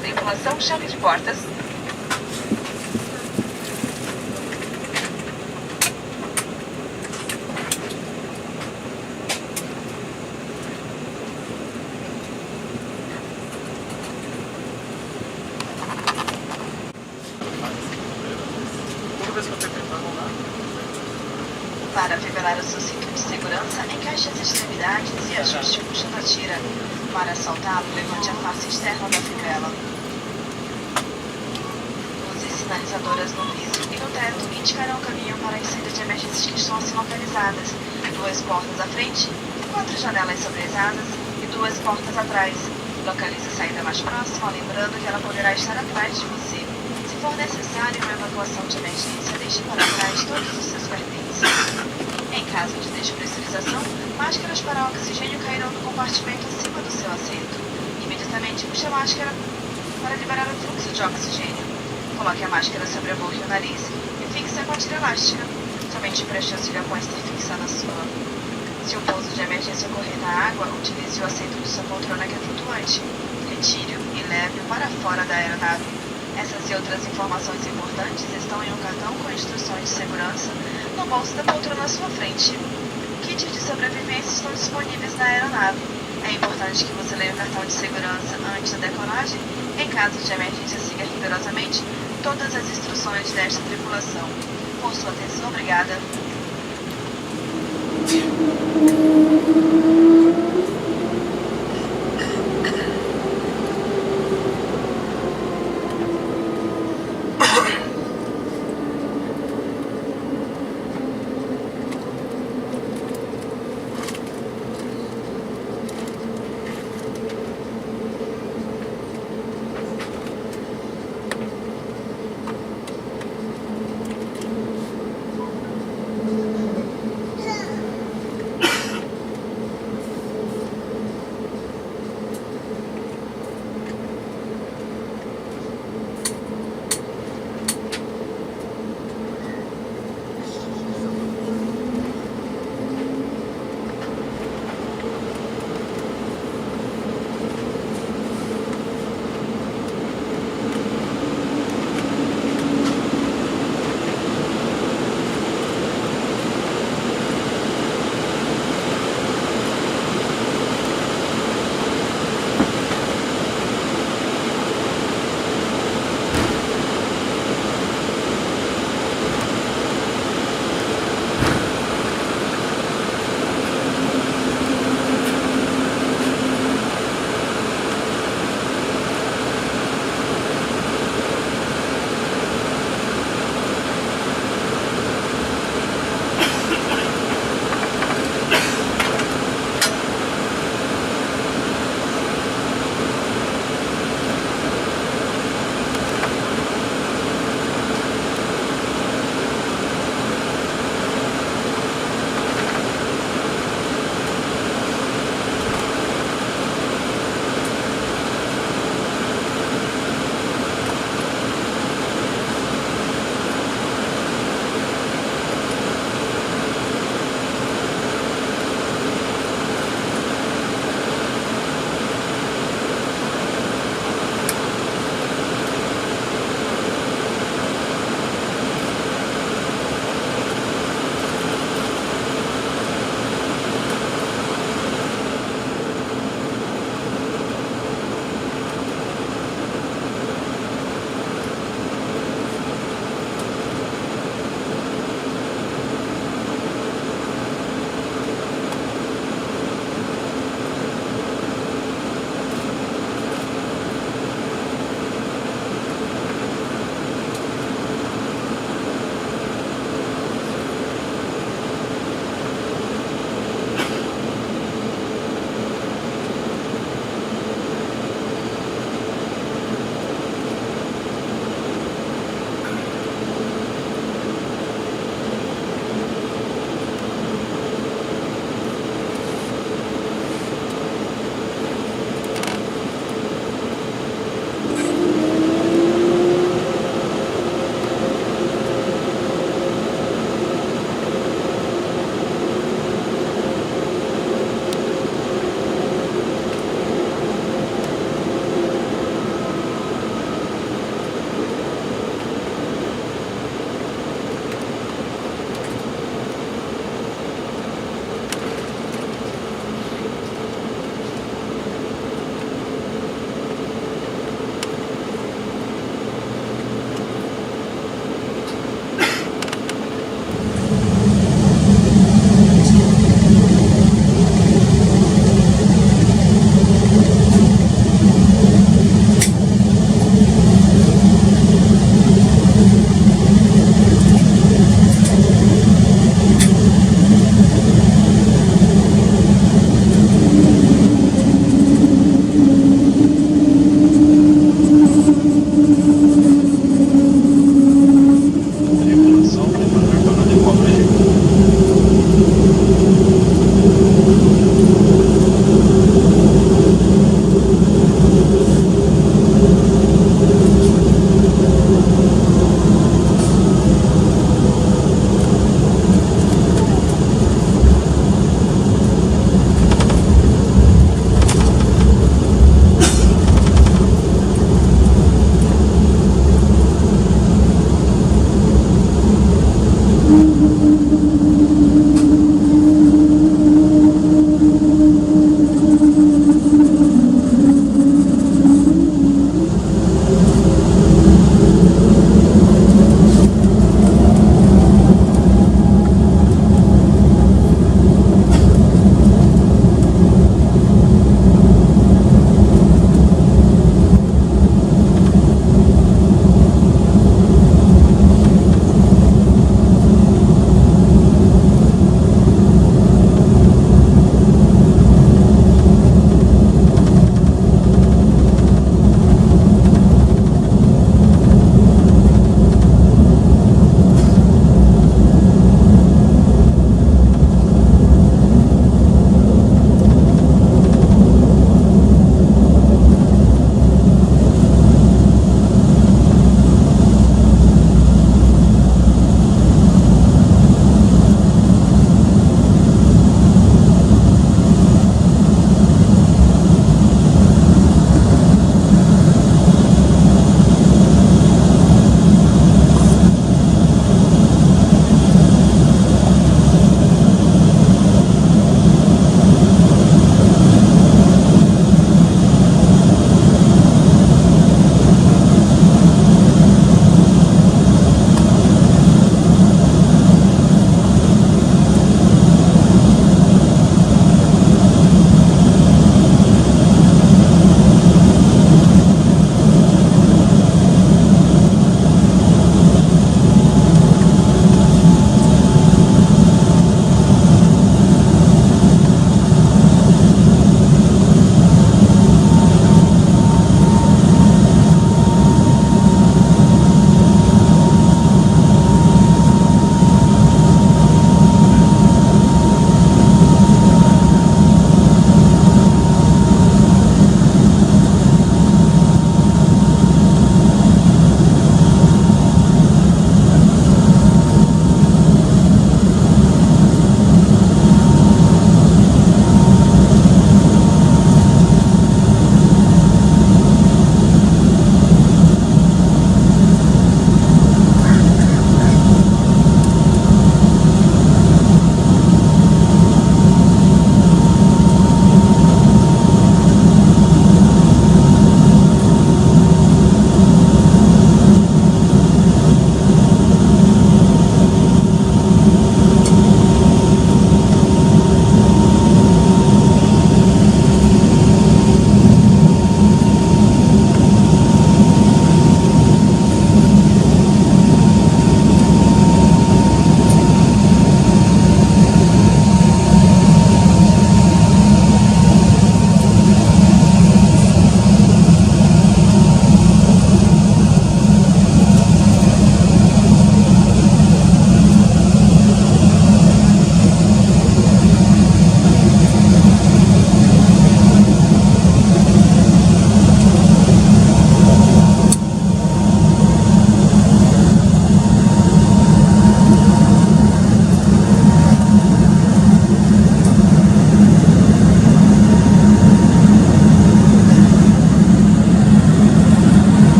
Tripulação, chave de portas. Para afivelar o seu cinto de segurança, encaixe as extremidades e ajuste puxando a tira. Para soltá-lo, levante a face externa da fivela. Luzes sinalizadoras no piso e no teto indicarão o caminho para as saídas de emergências que estão assim localizadas. 2 portas à frente, 4 janelas sobre as asas e 2 portas atrás. Localize a saída mais próxima, lembrando que ela poderá estar atrás de você. Se for necessário uma evacuação de emergência, deixe para trás todos os seus pertences. Em caso de despressurização, máscaras para oxigênio cairão no compartimento acima do seu assento. Imediatamente puxe a máscara para liberar o fluxo de oxigênio. Coloque a máscara sobre a boca e o nariz e fixe com a tira elástica. Somente preste auxílio após ter fixado a sua. Se o pouso de emergência ocorrer na água, utilize o assento de sua poltrona que é flutuante. Retire-o e leve-o para fora da aeronave. Essas e outras informações importantes estão em um cartão com instruções de segurança no bolso da poltrona à sua frente. Kits de sobrevivência estão disponíveis na aeronave. É importante que você leia o cartão de segurança antes da decolagem. Em caso de emergência, siga rigorosamente todas as instruções desta tripulação. Por sua atenção, obrigada.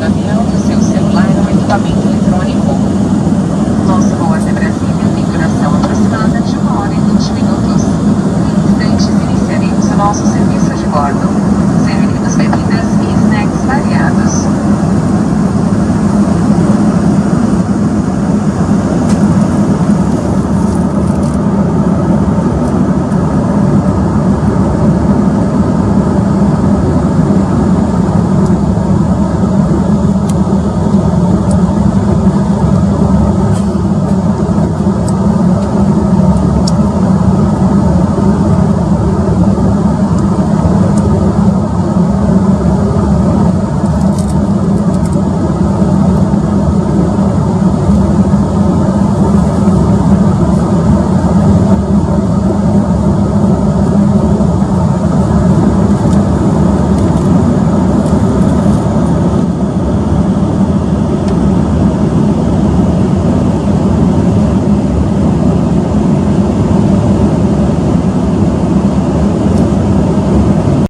avião, o seu celular é um equipamento